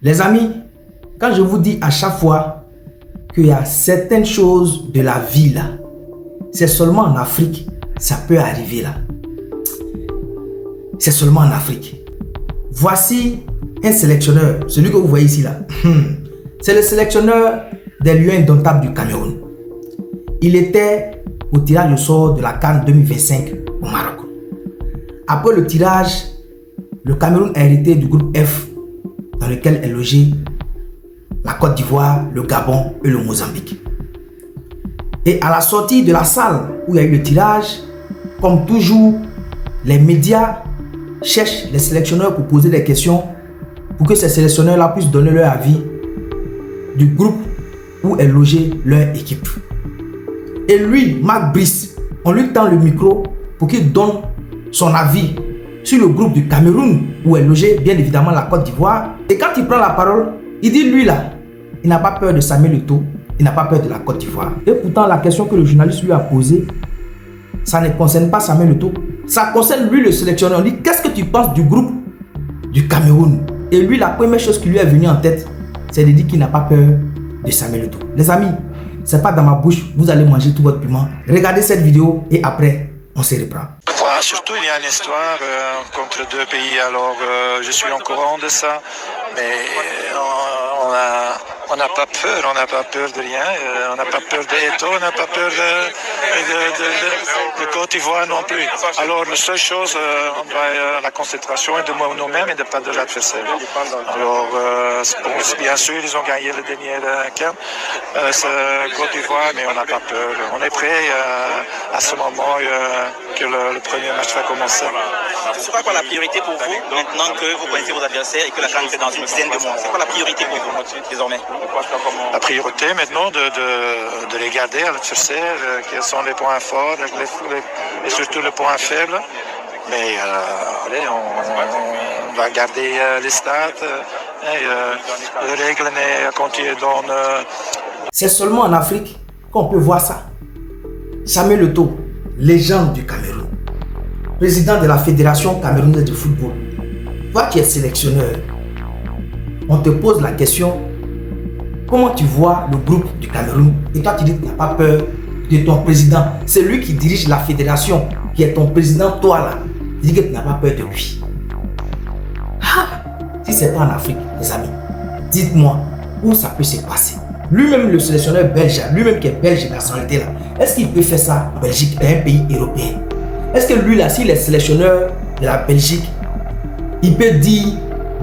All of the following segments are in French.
Les amis, quand je vous dis à chaque fois qu'il y a certaines choses de la vie là, c'est seulement en Afrique, ça peut arriver là. C'est seulement en Afrique. Voici un sélectionneur, celui que vous voyez ici là. C'est le sélectionneur des Lions indomptables du Cameroun. Il était au tirage au sort de la CAN 2025 au Maroc. Après le tirage, le Cameroun a hérité du groupe F dans lequel est logé la Côte d'Ivoire, le Gabon et le Mozambique. Et à la sortie de la salle où il y a eu le tirage, comme toujours, les médias cherchent les sélectionneurs pour poser des questions pour que ces sélectionneurs-là puissent donner leur avis du groupe où est logée leur équipe. Et lui, Marc Brice, on lui tend le micro pour qu'il donne son avis sur le groupe du Cameroun où est logée bien évidemment la Côte d'Ivoire. Et quand il prend la parole, il dit lui là, il n'a pas peur de Samuel Eto'o, il n'a pas peur de la Côte d'Ivoire. Et pourtant la question que le journaliste lui a posée, ça ne concerne pas Samuel Eto'o, ça concerne lui le sélectionneur. On dit qu'est-ce que tu penses du groupe du Cameroun? Et lui la première chose qui lui est venue en tête, c'est de dire qu'il n'a pas peur de Samuel Eto'o. Les amis, c'est pas dans ma bouche, vous allez manger tout votre piment. Regardez cette vidéo et après on se reprend. Voilà, surtout il y a une histoire contre deux pays, alors je suis au courant de ça, mais on n'a pas peur de rien, on n'a pas peur d'Eto'o, on n'a pas peur de Côte d'Ivoire non plus. Alors la seule chose, la concentration est de nous-mêmes et de pas de l'adversaire. Alors bien sûr ils ont gagné le dernier camp, Côte d'Ivoire, mais on n'a pas peur. On est prêt à ce moment que le premier match va commencer. C'est quoi la priorité pour vous maintenant que vous connaissez vos adversaires et que la CAN est dans une dizaine de mois? C'est quoi la priorité pour vous désormais? La priorité maintenant de regarder à l'adversaire quels sont les points forts et surtout les points faibles. Mais allez, on va garder les stats et les règles continuent dans... C'est seulement en Afrique qu'on peut voir ça. Samuel Eto'o, légende du Cameroun, président de la Fédération camerounaise de football. Toi qui es sélectionneur, on te pose la question, comment tu vois le groupe du Cameroun? Et toi tu dis que tu n'as pas peur de ton président. C'est lui qui dirige la fédération, qui est ton président, toi là. Tu dis que tu n'as pas peur de lui. Si c'est pas en Afrique, les amis, dites-moi où ça peut se passer. Lui-même, le sélectionneur belge, lui-même qui est belge de nationalité là, est-ce qu'il peut faire ça en Belgique, dans un pays européen? Est-ce que lui là, s'il est sélectionneur de la Belgique, il peut dire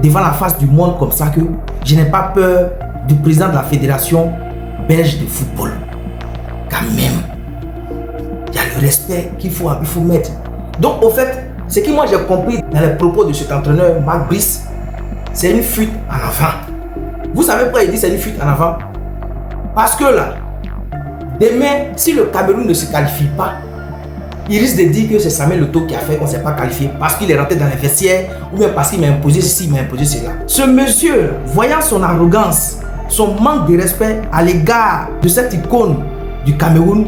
devant la face du monde comme ça que je n'ai pas peur du président de la fédération belge de football? Quand même, il y a le respect qu'il faut mettre. Donc au fait, ce que moi j'ai compris dans les propos de cet entraîneur, Marc Brice, c'est une fuite en avant. Vous savez pourquoi il dit c'est une fuite en avant? Parce que là, demain, si le Cameroun ne se qualifie pas, il risque de dire que c'est Samuel Eto'o qui a fait qu'on ne s'est pas qualifié parce qu'il est rentré dans les vestiaires ou bien parce qu'il m'a imposé ceci, il m'a imposé cela. Ce monsieur, voyant son arrogance, son manque de respect à l'égard de cette icône du Cameroun,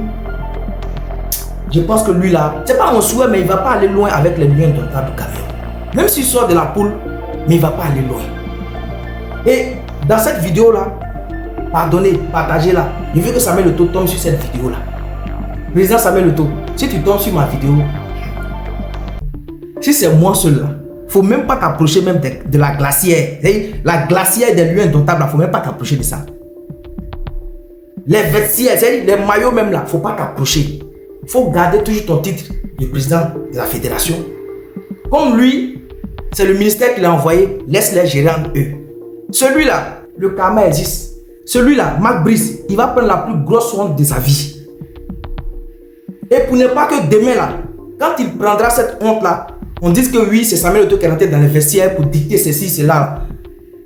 je pense que lui là, c'est pas mon souhait, mais il ne va pas aller loin avec les Lions indomptables du Cameroun. Même s'il sort de la poule, mais il ne va pas aller loin. Et dans cette vidéo là, pardonnez, partagez-la. Je veux que Samuel Eto'o tombe sur cette vidéo là. Président Samuel Eto'o, si tu tombes sur ma vidéo, si c'est moi seul là, faut même pas t'approcher même de la glacière. La glacière des Lions indomptables, faut même pas t'approcher de ça. Les vestiaires, les maillots même là, faut pas t'approcher. Faut garder toujours ton titre de président de la fédération. Comme lui, c'est le ministère qui l'a envoyé, laisse-les gérer entre eux. Celui-là, le karma existe. Celui-là, Marc Brice, il va prendre la plus grosse honte de sa vie. Et pour ne pas que demain là, quand il prendra cette honte là, on dise que oui, c'est Samuel Eto'o qui est rentré dans les vestiaires pour dicter ceci, cela.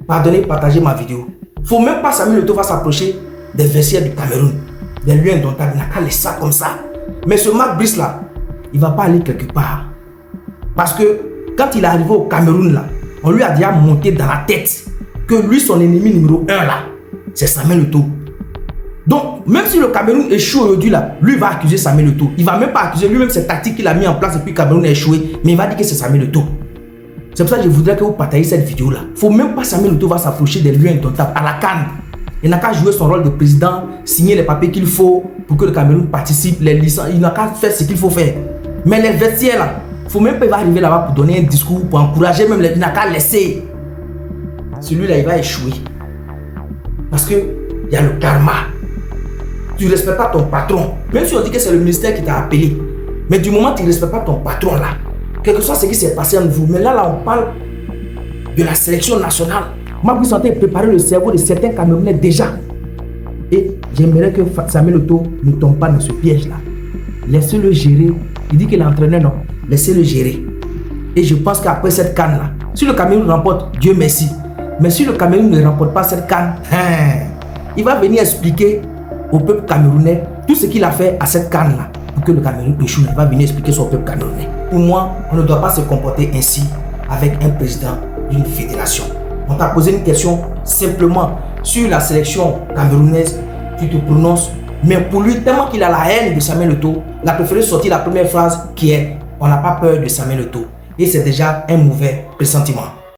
Pardonnez, partagez ma vidéo. Faut même pas Samuel Eto'o va s'approcher des vestiaires du Cameroun, des Lions indomptables. Il n'a qu'à laisser ça comme ça. Mais ce Marc Brice là, il va pas aller quelque part. Parce que quand il est arrivé au Cameroun là, on lui a déjà monté dans la tête que lui, son ennemi numéro 1 là, c'est Samuel Eto'o. Donc, même si le Cameroun échoue aujourd'hui là, lui va accuser Samuel Eto'o. Il va même pas accuser lui-même ses tactiques qu'il a mis en place et puis le Cameroun a échoué, mais il va dire que c'est Samuel Eto'o. C'est pour ça que je voudrais que vous partagiez cette vidéo-là. Il ne faut même pas Samuel Eto'o va s'approcher des lieux indomptables à la CAN. Il n'a qu'à jouer son rôle de président, signer les papiers qu'il faut pour que le Cameroun participe, les licences. Il n'a qu'à faire ce qu'il faut faire. Mais les vestiaires là, il ne faut même pas arriver là-bas pour donner un discours, pour encourager même les. Il n'a qu'à laisser. Celui-là, il va échouer. Parce qu'il y a le karma. Tu ne respectes pas ton patron. Même si on dit que c'est le ministère qui t'a appelé. Mais du moment où tu ne respectes pas ton patron là, quel que soit ce qui s'est passé entre vous, mais là on parle de la sélection nationale. Moi, vous sentez préparer le cerveau de certains Camerounais déjà. Et j'aimerais que Samuel Eto'o ne tombe pas dans ce piège-là. Laissez-le gérer. Il dit qu'il est entraîneur, non. Laissez-le gérer. Et je pense qu'après cette CAN-là, si le Cameroun remporte, Dieu merci. Mais si le Cameroun ne remporte pas cette CAN, il va venir expliquer au peuple camerounais tout ce qu'il a fait à cette CAN-là. Pour que le Cameroun échoue, il va venir expliquer son peuple camerounais. Pour moi, on ne doit pas se comporter ainsi avec un président d'une fédération. On t'a posé une question simplement sur la sélection camerounaise, tu te prononces, mais pour lui, tellement qu'il a la haine de Samuel Eto'o, il a préféré sortir la première phrase qui est « On n'a pas peur de Samuel Eto'o ». Et c'est déjà un mauvais pressentiment.